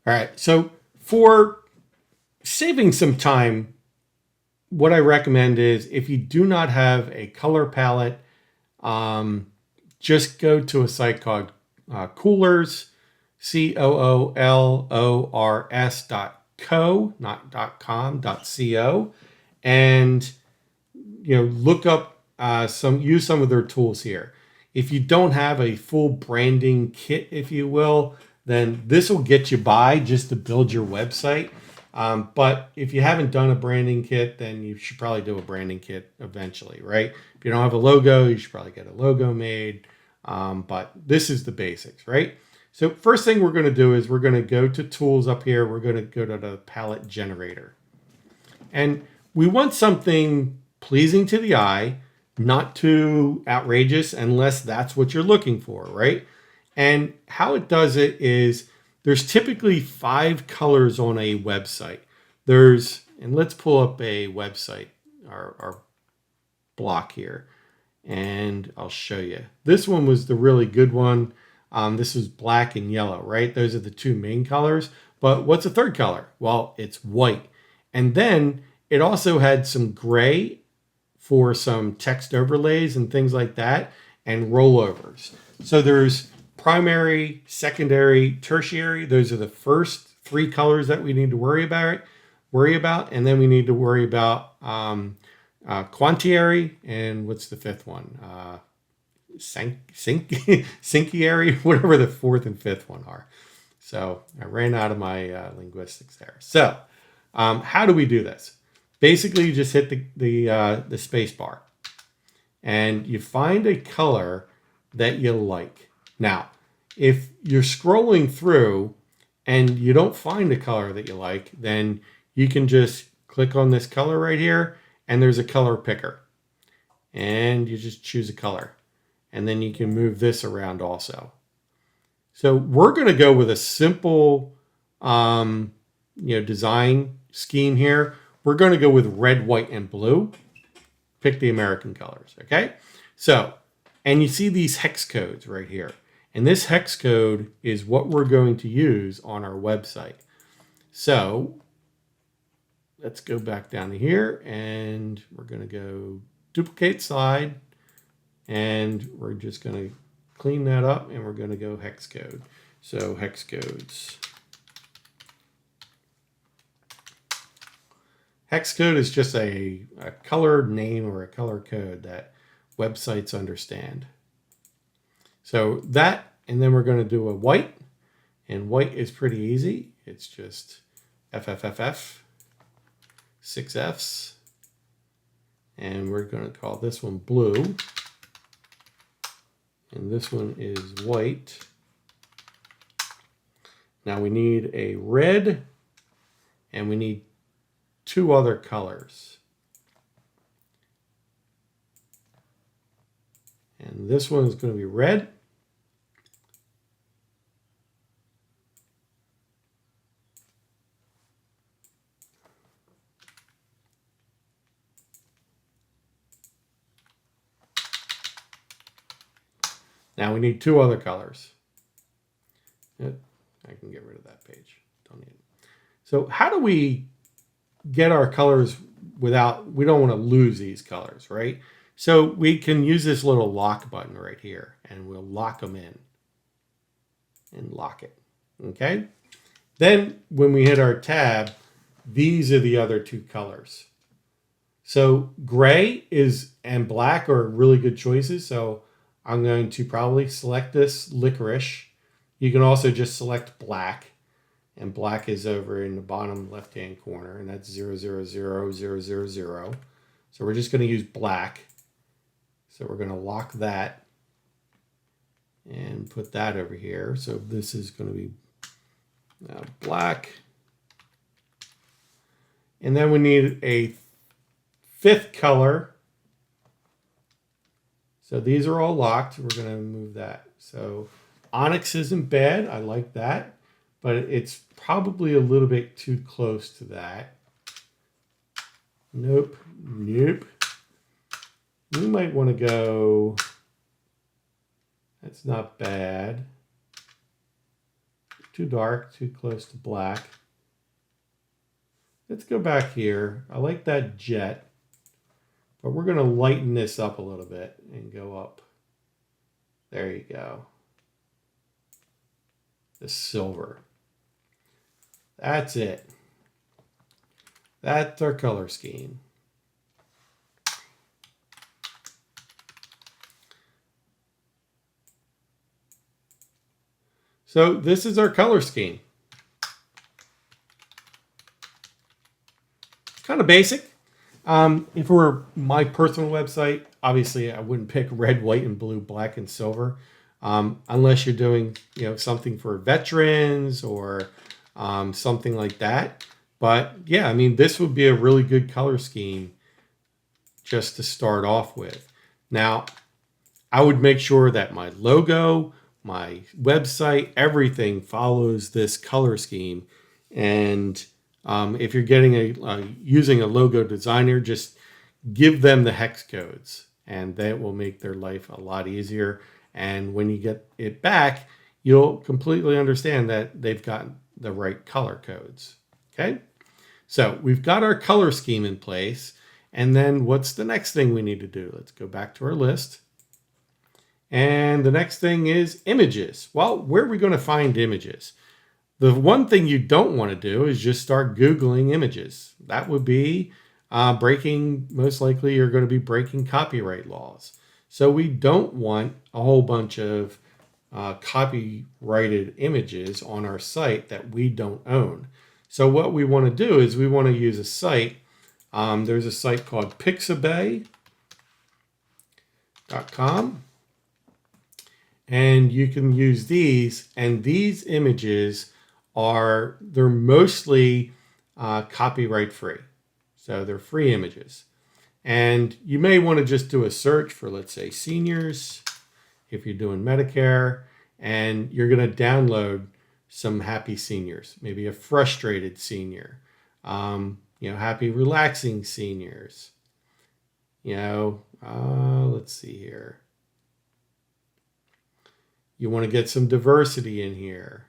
All right. So for saving some time, what I recommend is if you do not have a color palette, um, just go to a site called Coolors, COOLORS.co, not .com, .co, and look up use some of their tools here. If you don't have a full branding kit, if you will, then this will get you by just to build your website. But if you haven't done a branding kit, then you should probably do a branding kit eventually, right? If you don't have a logo, you should probably get a logo made. But this is the basics, right? So first thing we're going to do is we're going to go to tools up here. We're going to go to the palette generator. And we want something pleasing to the eye, not too outrageous unless that's what you're looking for, right? And how it does it is there's typically 5 colors on a website. And let's pull up a website, our block here, and I'll show you. This one was the really good one. This was black and yellow, right? Those are the 2 main colors. But what's the third color? Well, it's white. And then it also had some gray for some text overlays and things like that, and rollovers. So there's primary, secondary, tertiary. Those are the first 3 colors that we need to worry about. And then we need to worry about quantiary, and what's the 5th one? Synciary, whatever the 4th and 5th one are. So I ran out of my linguistics there. So how do we do this? Basically, you just hit the space bar, and you find a color that you like. Now, if you're scrolling through and you don't find a color that you like, then you can just click on this color right here, and there's a color picker. And you just choose a color. And then you can move this around also. So we're going to go with a simple design scheme here. We're going to go with red, white, and blue. Pick the American colors, okay? So, and you see these hex codes right here. And this hex code is what we're going to use on our website. So let's go back down to here, and we're going to go duplicate slide, and we're just going to clean that up, and we're going to go hex code. So hex codes. Hex code is just a color name or a color code that websites understand. So that, and then we're going to do a white, and white is pretty easy. It's just FFFF, 6 Fs, and we're going to call this one blue, and this one is white. Now we need a red, and we need 2 other colors. And this one is going to be red. Now we need 2 other colors. I can get rid of that page. Don't need it. So how do we get our colors we don't want to lose these colors, right? So we can use this little lock button right here, and we'll lock them in and lock it, okay? Then when we hit our tab, these are the other 2 colors. So gray and black are really good choices. So I'm going to probably select this licorice. You can also just select black, and black is over in the bottom left-hand corner, and that's 000000. So we're just going to use black. So we're going to lock that and put that over here. So this is going to be black. And then we need a 5th color. So these are all locked. We're going to move that. So onyx isn't bad. I like that. But it's probably a little bit too close to that. Nope. We might want to go, that's not bad. too dark, too close to black. Let's go back here. I like that jet, but we're going to lighten this up a little bit and go up. There you go. The silver. That's it. That's our color scheme. So this is our color scheme. Kind of basic. If it were my personal website, obviously I wouldn't pick red, white, and blue, black, and silver, unless you're doing something for veterans or something like that. But yeah, I mean, this would be a really good color scheme just to start off with. Now, I would make sure that my logo, my website, everything follows this color scheme. And if you're getting using a logo designer, just give them the hex codes, and that will make their life a lot easier. And when you get it back, you'll completely understand that they've gotten the right color codes. Okay, so we've got our color scheme in place. And then what's the next thing we need to do? Let's go back to our list. And the next thing is images. Well, where are we going to find images? The one thing you don't want to do is just start Googling images. That would be most likely you're going to be breaking copyright laws. So we don't want a whole bunch of copyrighted images on our site that we don't own. So what we want to do is we want to use a site. There's a site called Pixabay.com. And you can use these, and these images they're mostly copyright free. So they're free images. And you may want to just do a search for, let's say, seniors, if you're doing Medicare, and you're going to download some happy seniors, maybe a frustrated senior, happy, relaxing seniors. Let's see here. You want to get some diversity in here.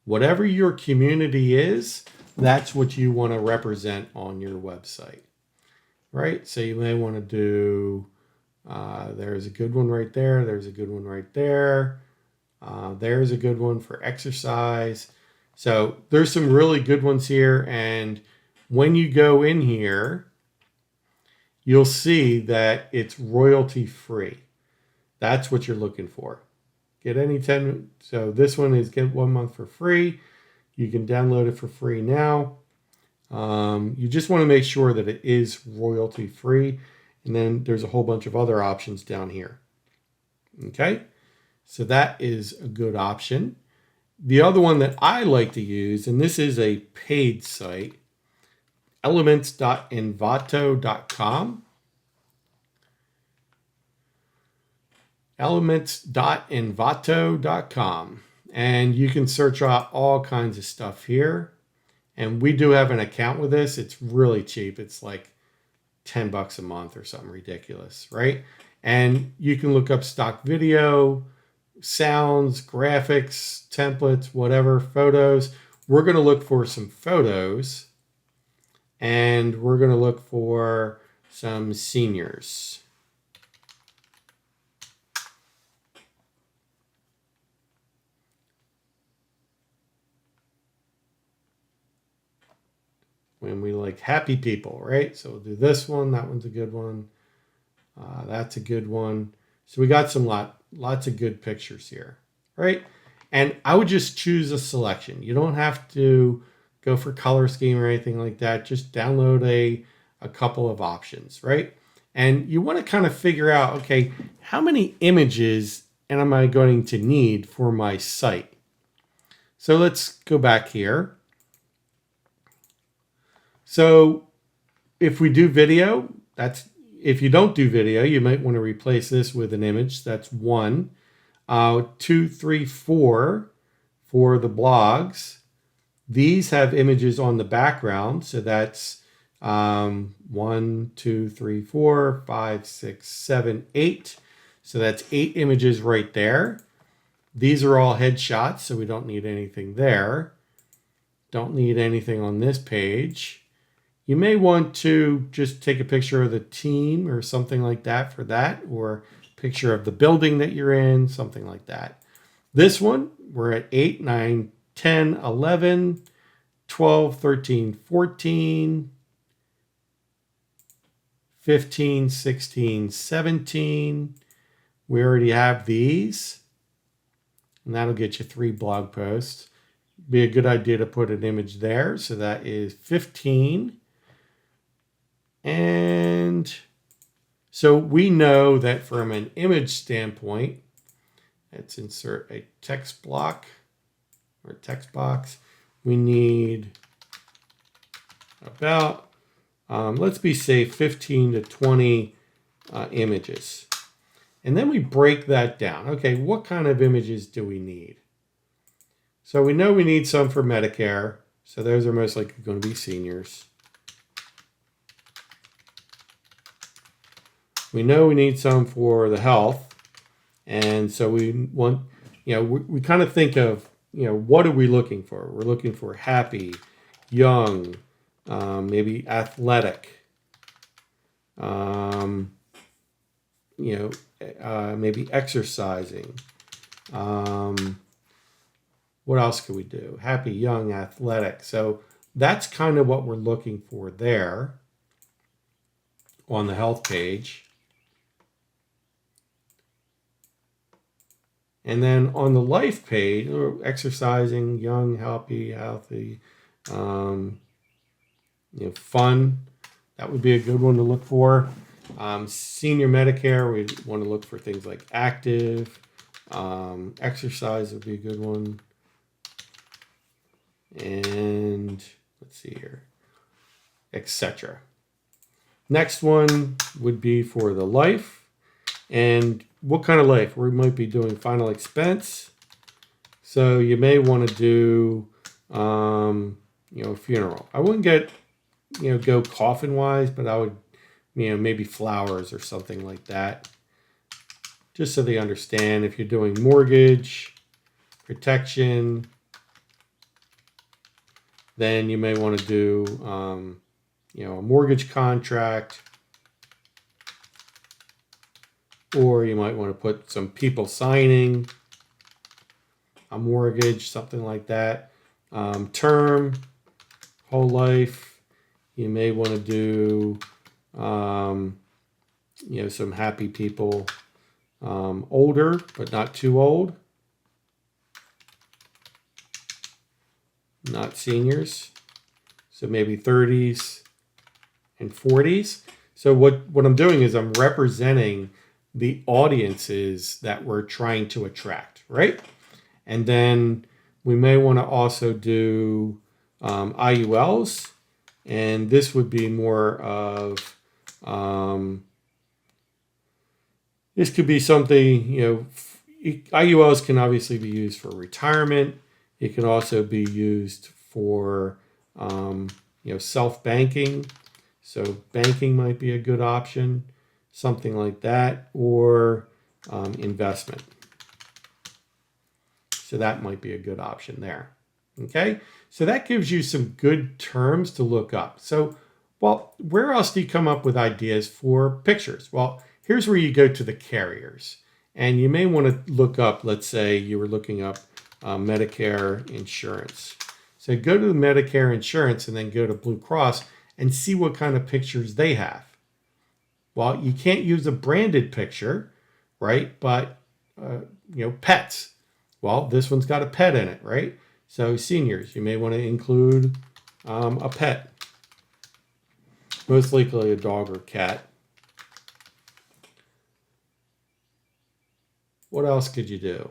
Whatever your community is, that's what you want to represent on your website, right? So you may want to do, there's a good one right there. There's a good one right there. There's a good one for exercise. So there's some really good ones here. And when you go in here, you'll see that it's royalty free. That's what you're looking for. Get any 10. So this one is get 1 month for free. You can download it for free now. You just want to make sure that it is royalty free. And then there's a whole bunch of other options down here. Okay. So that is a good option. The other one that I like to use, and this is a paid site, elements.envato.com. elements.envato.com, and you can search out all kinds of stuff here. And we do have an account with this. It's really cheap. It's like $10 a month or something ridiculous, right? And you can look up stock video, sounds, graphics, templates, whatever, photos. We're going to look for some photos, and we're going to look for some seniors. When we like happy people, right? So we'll do this one. That one's a good one. That's a good one. So we got some lots of good pictures here, right? And I would just choose a selection. You don't have to go for color scheme or anything like that. Just download a couple of options, right? And you want to kind of figure out, okay, how many images am I going to need for my site? So let's go back here. So if we do video, if you don't do video, you might want to replace this with an image. That's 1. 2, 3, 4 for the blogs. These have images on the background. So that's 1, 2, 3, 4, 5, 6, 7, 8. So that's 8 images right there. These are all headshots, so we don't need anything there. Don't need anything on this page. You may want to just take a picture of the team or something like that for that, or picture of the building that you're in, something like that. This one, we're at 8, 9, 10, 11, 12, 13, 14, 15, 16, 17. We already have these, and that'll get you 3 blog posts. Be a good idea to put an image there. So that is 15. And so we know that from an image standpoint, let's insert a text block or text box. We need about, let's be safe, 15 to 20 images. And then we break that down. Okay, what kind of images do we need? So we know we need some for Medicare. So those are most likely going to be seniors. We know we need some for the health. And so we want, we kind of think of, what are we looking for? We're looking for happy, young, maybe athletic, maybe exercising. What else could we do? Happy, young, athletic. So that's kind of what we're looking for there on the health page. And then on the life page, exercising, young, healthy, fun. That would be a good one to look for. Senior Medicare, we want to look for things like active. Exercise would be a good one. And let's see here, etc. Next one would be for the life. And what kind of life? We might be doing final expense. So you may want to do, funeral. I wouldn't get, go coffin wise, but I would, maybe flowers or something like that. Just so they understand if you're doing mortgage, protection, then you may want to do, a mortgage contract. Or you might want to put some people signing a mortgage, something like that. Term, whole life. You may want to do, some happy people, older, but not too old. Not seniors. So maybe 30s and 40s. So what I'm doing is I'm representing the audiences that we're trying to attract, right? And then we may want to also do IULs, and this would be more of, this could be something, IULs can obviously be used for retirement. It can also be used for, self-banking. So banking might be a good option. Something like that, or investment. So that might be a good option there. Okay, so that gives you some good terms to look up. So, well, where else do you come up with ideas for pictures? Well, here's where you go to the carriers. And you may want to look up, let's say you were looking up Medicare insurance. So go to the Medicare insurance and then go to Blue Cross and see what kind of pictures they have. Well, you can't use a branded picture, right? But, pets. Well, this one's got a pet in it, right? So seniors, you may want to include a pet. Most likely a dog or cat. What else could you do?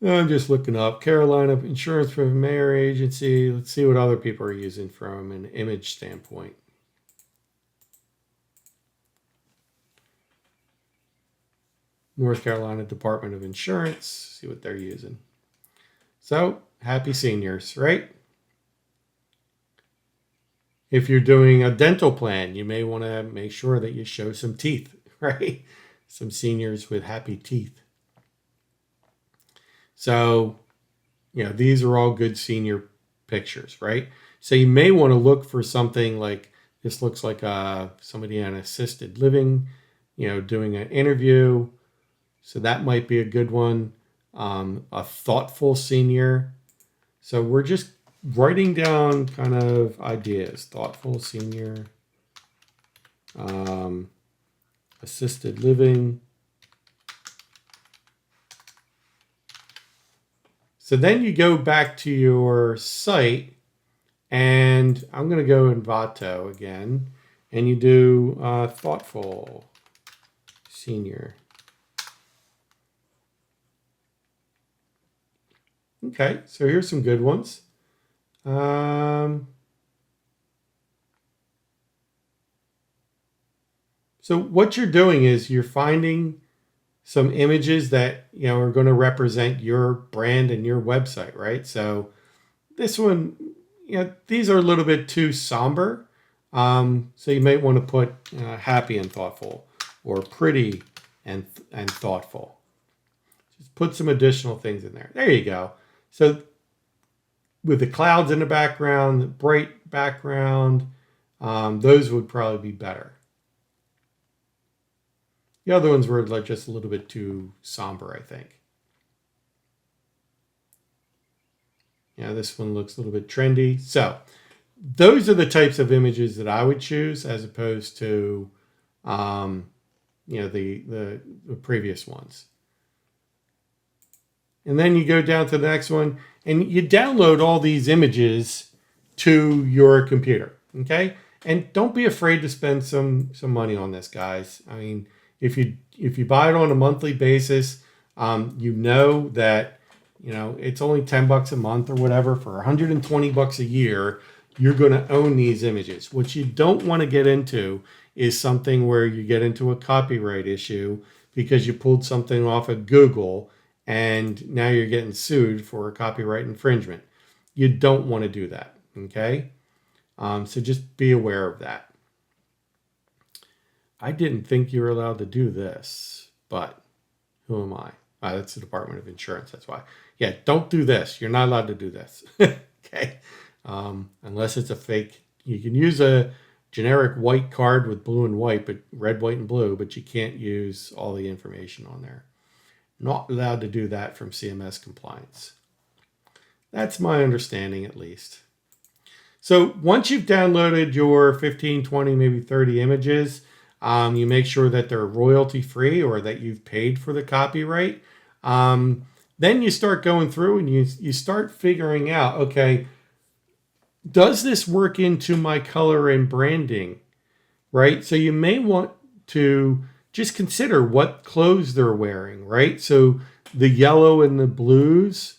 I'm just looking up Carolina Insurance for Mayor Agency. Let's see what other people are using from an image standpoint. North Carolina Department of Insurance. See what they're using. So happy seniors, right? If you're doing a dental plan, you may want to make sure that you show some teeth, right? Some seniors with happy teeth. So, these are all good senior pictures, right? So you may want to look for something like this. Looks like somebody on assisted living, doing an interview. So that might be a good one. A thoughtful senior. So we're just writing down kind of ideas. Thoughtful senior, assisted living. So then you go back to your site, and I'm going to go Envato again, and you do thoughtful senior. Okay, so here's some good ones. So what you're doing is you're finding some images that are going to represent your brand and your website, right? So this one, these are a little bit too somber. So you might want to put happy and thoughtful, or pretty and thoughtful. Just put some additional things in there. There you go. So with the clouds in the background, the bright background, those would probably be better. The other ones were like just a little bit too somber, I think. This one looks a little bit trendy. So those are the types of images that I would choose, as opposed to, the previous ones. And then you go down to the next one, and you download all these images to your computer. Okay, and don't be afraid to spend some money on this, guys. I mean, if you buy it on a monthly basis, that it's only $10 a month or whatever. For $120 a year, you're going to own these images. What you don't want to get into is something where you get into a copyright issue because you pulled something off of Google and now you're getting sued for a copyright infringement. You don't want to do that, okay? So just be aware of that. I didn't think you were allowed to do this, but who am I? That's the Department of Insurance, that's why. Yeah, don't do this. You're not allowed to do this, okay? Unless it's a fake. You can use a generic white card with blue and white, but red, white, and blue, but you can't use all the information on there. Not allowed to do that from CMS compliance. That's my understanding, at least. So once you've downloaded your 15, 20, maybe 30 images, you make sure that they're royalty free or that you've paid for the copyright. Then you start going through and you start figuring out, okay, does this work into my color and branding, right? So you may want to just consider what clothes they're wearing, right? So the yellow and the blues,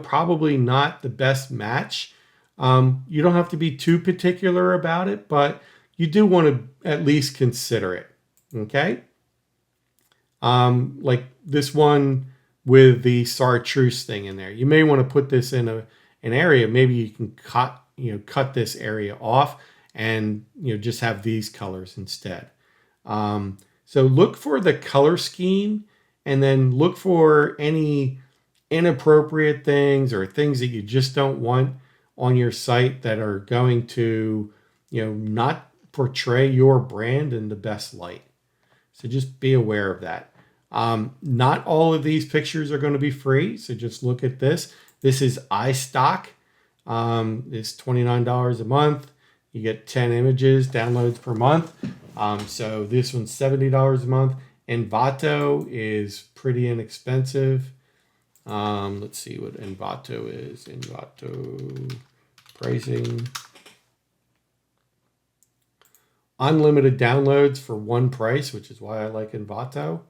probably not the best match. You don't have to be too particular about it, but you do want to at least consider it, okay? Like this one with the chartreuse thing in there. You may want to put this in an area. Maybe you can cut this area off and just have these colors instead. So look for the color scheme, and then look for any inappropriate things or things that you just don't want on your site that are going to, not portray your brand in the best light. So just be aware of that. Not all of these pictures are going to be free. So just look at this. This is iStock. It's $29 a month. You get 10 images downloads per month. So this one's $70 a month. Envato is pretty inexpensive. Let's see what Envato is. Envato pricing. Unlimited downloads for one price, which is why I like Envato.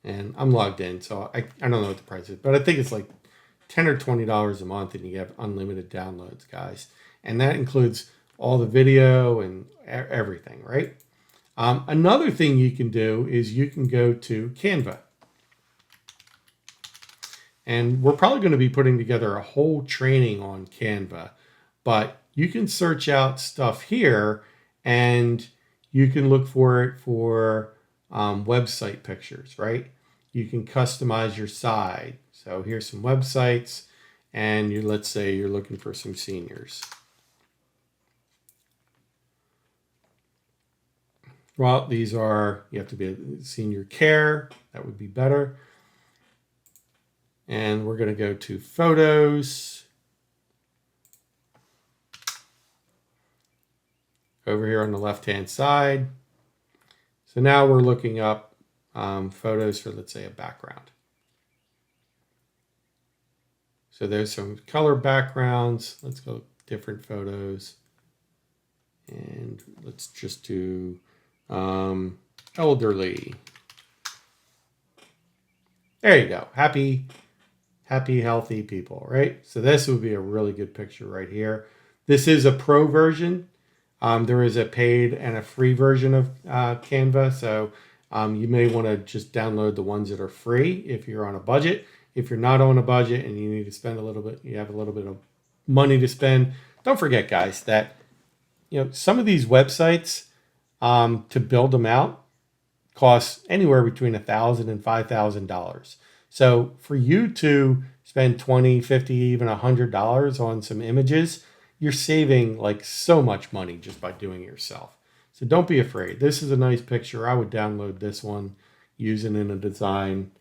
And I'm logged in, so I don't know what the price is, but I think it's like $10 or $20 a month, and you have unlimited downloads, guys. And that includes all the video and everything, right? Another thing you can do is you can go to Canva. And we're probably going to be putting together a whole training on Canva, but you can search out stuff here and you can look for it for website pictures, right? You can customize your site. So here's some websites, and let's say you're looking for some seniors. Well, these are, you have to be a senior care. That would be better. And we're going to go to photos. Over here on the left-hand side. So now we're looking up photos for, let's say, a background. So there's some color backgrounds. Let's go different photos. And let's just do elderly. There you go. Happy, healthy people, right? So this would be a really good picture right here. This is a pro version. There is a paid and a free version of Canva. So you may want to just download the ones that are free if you're on a budget. If you're not on a budget and you need to spend a little bit, you have a little bit of money to spend, don't forget, guys, that some of these websites to build them out costs anywhere between $1,000 and $5,000. So for you to spend $20, $50, even $100 on some images, you're saving like so much money just by doing it yourself. So don't be afraid. This is a nice picture. I would download this one, use it in a design,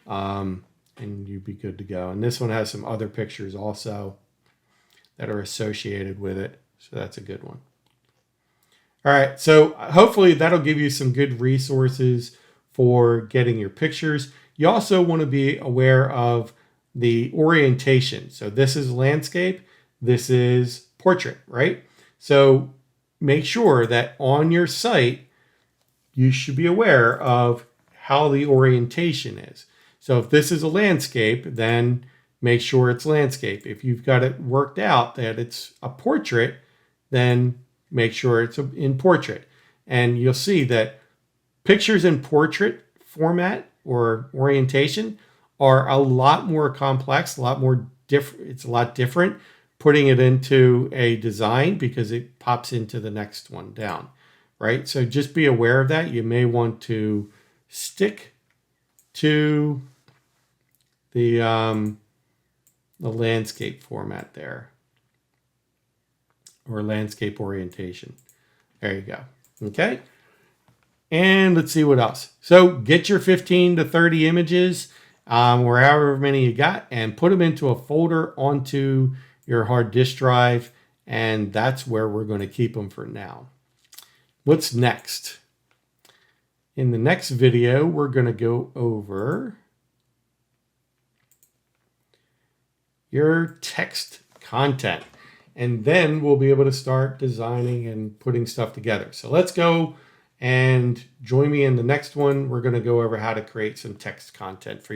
and you'd be good to go. And this one has some other pictures also that are associated with it. So that's a good one. All right, so hopefully that'll give you some good resources for getting your pictures. You also want to be aware of the orientation. So this is landscape, this is portrait, right? So make sure that on your site, you should be aware of how the orientation is. So if this is a landscape, then make sure it's landscape. If you've got it worked out that it's a portrait, then make sure it's in portrait. And you'll see that pictures in portrait format or orientation are a lot more complex, a lot more different. It's a lot different putting it into a design because it pops into the next one down, right? So just be aware of that. You may want to stick to the landscape format there, or landscape orientation. There you go. Okay. And let's see what else. So get your 15 to 30 images, or however many you got, and put them into a folder onto your hard disk drive. And that's where we're going to keep them for now. What's next? In the next video, we're going to go over your text content. And then we'll be able to start designing and putting stuff together. So let's go and join me in the next one. We're going to go over how to create some text content for you.